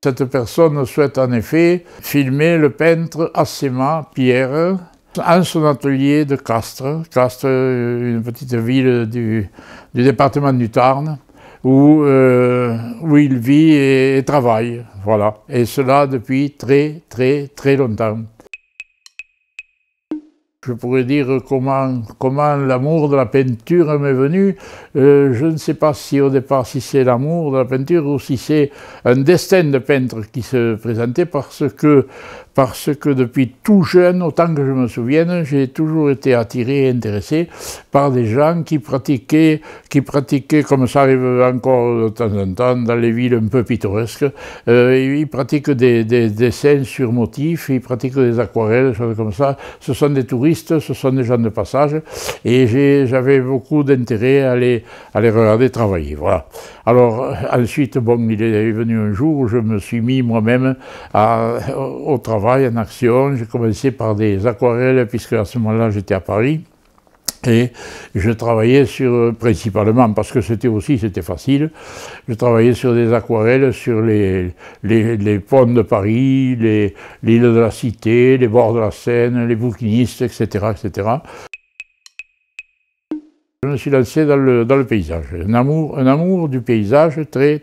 Cette personne souhaite en effet filmer le peintre Assema Pierre en son atelier de Castres. Castres, une petite ville du département du Tarn, où il vit et travaille. Voilà. Et cela depuis très longtemps. Je pourrais dire comment l'amour de la peinture m'est venu. Je ne sais pas si au départ si c'est l'amour de la peinture ou si c'est un destin de peintre qui se présentait parce que depuis tout jeune, autant que je me souvienne, j'ai toujours été attiré et intéressé par des gens qui pratiquaient, comme ça arrive encore de temps en temps dans les villes un peu pittoresques, ils pratiquent des dessins sur motifs, ils pratiquent des aquarelles, des choses comme ça. Ce sont des touristes, ce sont des gens de passage, et j'avais beaucoup d'intérêt à les regarder travailler. Voilà. Alors ensuite, bon, il est venu un jour où je me suis mis moi-même au travail, en action. J'ai commencé par des aquarelles, puisque à ce moment-là j'étais à Paris. Et je travaillais principalement, parce que c'était facile, je travaillais sur des aquarelles sur les ponts de Paris, l'île de la Cité, les bords de la Seine, les bouquinistes, etc., etc. Je me suis lancé dans le paysage, un amour du paysage très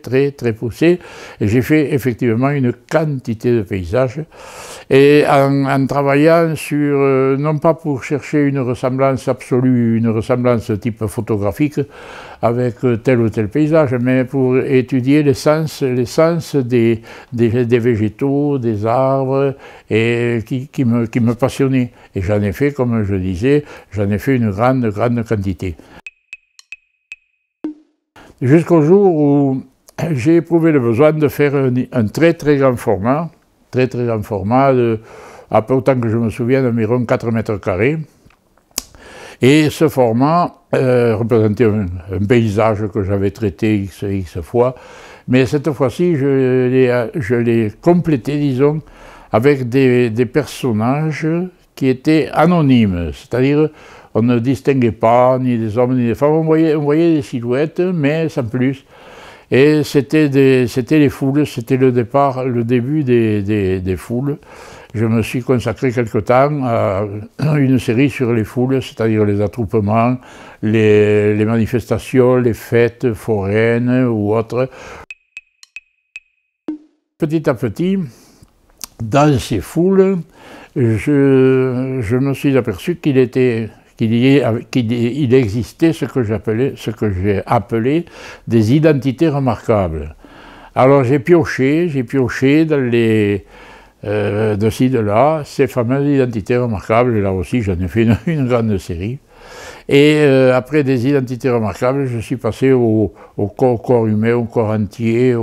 poussé, et j'ai fait effectivement une quantité de paysages, et en travaillant sur, non pas pour chercher une ressemblance absolue, une ressemblance type photographique avec tel ou tel paysage, mais pour étudier l'essence des végétaux, des arbres, et qui me passionnaient. Et j'en ai fait, comme je disais, j'en ai fait une grande quantité. Jusqu'au jour où j'ai éprouvé le besoin de faire un très grand format, à peu autant que je me souviens, d'environ 4 mètres carrés. Et ce format représentait un paysage que j'avais traité x fois, mais cette fois-ci, je l'ai complété, disons, avec des personnages qui étaient anonymes, c'est-à-dire on ne distinguait pas ni des hommes ni des femmes, on voyait des silhouettes, mais sans plus. Et c'était les foules, c'était le début des foules. Je me suis consacré quelque temps à une série sur les foules, c'est-à-dire les attroupements, les manifestations, les fêtes foraines ou autres. Petit à petit, dans ces foules, je me suis aperçu qu'il existait ce que j'ai appelé des identités remarquables. Alors j'ai pioché dans de ci, de là, ces fameuses identités remarquables, et là aussi j'en ai fait une grande série. Et après des identités remarquables, je suis passé au corps humain, au corps entier,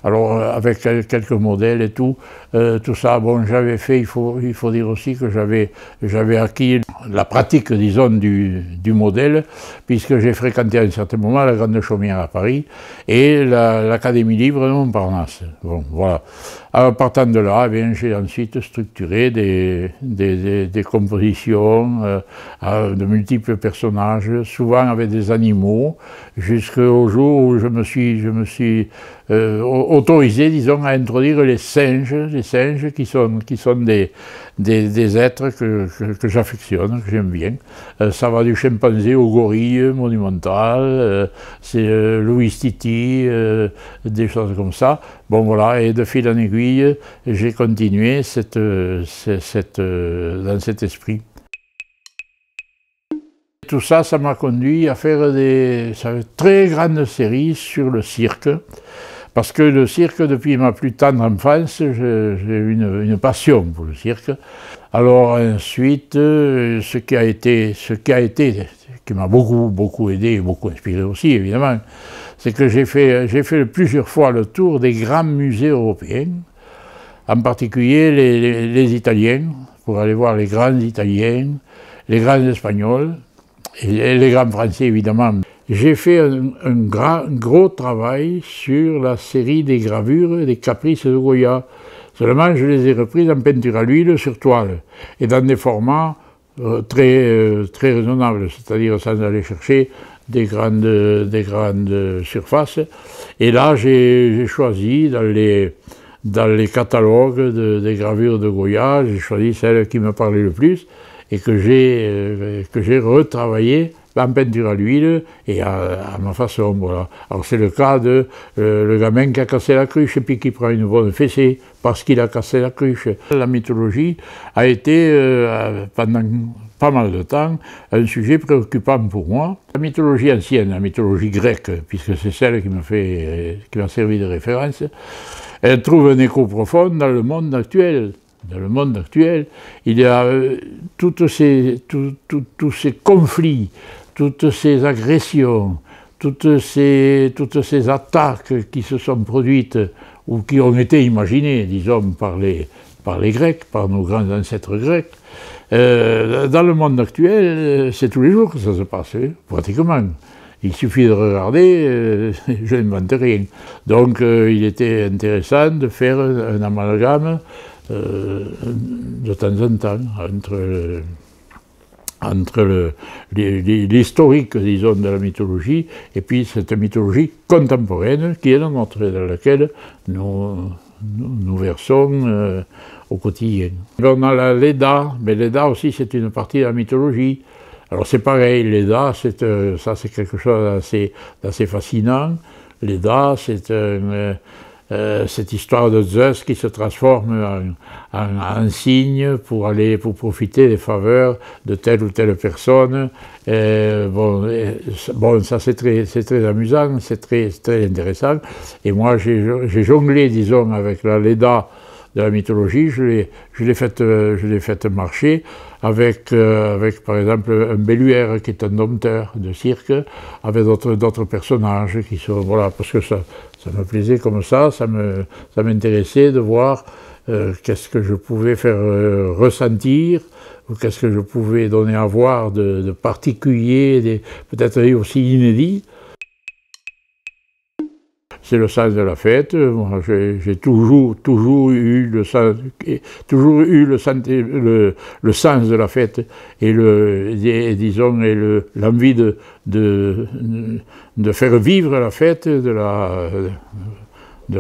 alors avec quelques modèles et tout ça. Bon, j'avais fait, il faut dire aussi que j'avais acquis la pratique, disons, du modèle, puisque j'ai fréquenté à un certain moment la Grande Chaumière à Paris et l'Académie libre de Montparnasse. Bon, voilà. Alors, partant de là, eh j'ai ensuite structuré des compositions de multiples personnages, souvent avec des animaux, jusqu'au jour où je me suis autorisé, disons, à introduire les singes qui sont des êtres que j'affectionne, que j'aime bien. Ça va du chimpanzé au gorille monumental, c'est Louis Titi, des choses comme ça. Bon voilà, et de fil en aiguille, j'ai continué dans cet esprit. Tout ça, ça m'a conduit à faire des très grandes séries sur le cirque, parce que le cirque, depuis ma plus tendre enfance, j'ai eu une passion pour le cirque. Alors ensuite, ce qui m'a beaucoup aidé et beaucoup inspiré aussi, évidemment, c'est que j'ai fait plusieurs fois le tour des grands musées européens, en particulier les Italiens, pour aller voir les grands Italiens, les grands Espagnols, et les grands Français, évidemment. J'ai fait un gros travail sur la série des gravures et des caprices de Goya. Seulement, je les ai reprises en peinture à l'huile sur toile, et dans des formats très raisonnables, c'est-à-dire sans aller chercher des grandes surfaces. Et là, j'ai choisi, dans dans les catalogues des gravures de Goya, j'ai choisi celle qui me parlait le plus et que j'ai retravaillée en peinture à l'huile et à ma façon. Voilà. Alors c'est le cas de le gamin qui a cassé la cruche et puis qui prend une bonne fessée parce qu'il a cassé la cruche. La mythologie a été pendant pas mal de temps un sujet préoccupant pour moi. La mythologie ancienne, la mythologie grecque, puisque c'est celle qui m'a servi de référence, elle trouve un écho profond dans le monde actuel. Dans le monde actuel, il y a tous ces conflits, toutes ces agressions, toutes ces attaques qui se sont produites ou qui ont été imaginées, disons, par les Grecs, par nos grands ancêtres grecs. Dans le monde actuel, c'est tous les jours que ça se passe, pratiquement. Il suffit de regarder, je n'invente rien. Donc il était intéressant de faire un amalgame de temps en temps entre l'historique, disons, de la mythologie et puis cette mythologie contemporaine qui est la nôtre, dans laquelle nous versons au quotidien. On a la Léda, mais Léda aussi c'est une partie de la mythologie. Alors c'est pareil, Léda, ça c'est quelque chose d'assez fascinant. Léda, c'est cette histoire de Zeus qui se transforme en cygne pour profiter des faveurs de telle ou telle personne. Bon, ça c'est très amusant, c'est très intéressant. Et moi j'ai jonglé, disons, avec la Léda de la mythologie, je l'ai faite marcher avec par exemple un Belluaire qui est un dompteur de cirque, avec d'autres personnages qui sont, voilà, parce que ça me plaisait comme ça m'intéressait de voir qu'est-ce que je pouvais faire ressentir, ou qu'est-ce que je pouvais donner à voir de particulier, peut-être aussi inédit. C'est le sens de la fête. Moi, j'ai toujours eu le sens de la fête et l'envie de faire vivre la fête, de la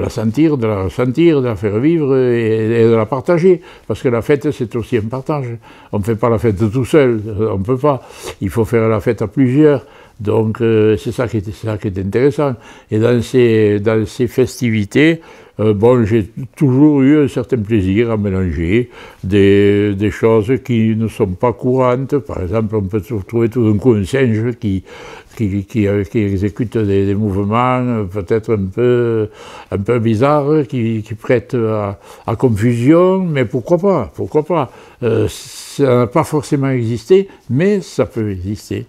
sentir, de la ressentir, de la faire vivre et de la partager. Parce que la fête, c'est aussi un partage. On ne fait pas la fête tout seul, on ne peut pas. Il faut faire la fête à plusieurs. Donc c'est ça qui est intéressant. Et dans ces festivités, bon, j'ai toujours eu un certain plaisir à mélanger des choses qui ne sont pas courantes. Par exemple, on peut trouver tout d'un coup un singe qui exécute des mouvements peut-être un peu bizarres, qui prêtent à confusion, mais pourquoi pas, ça n'a pas forcément existé, mais ça peut exister.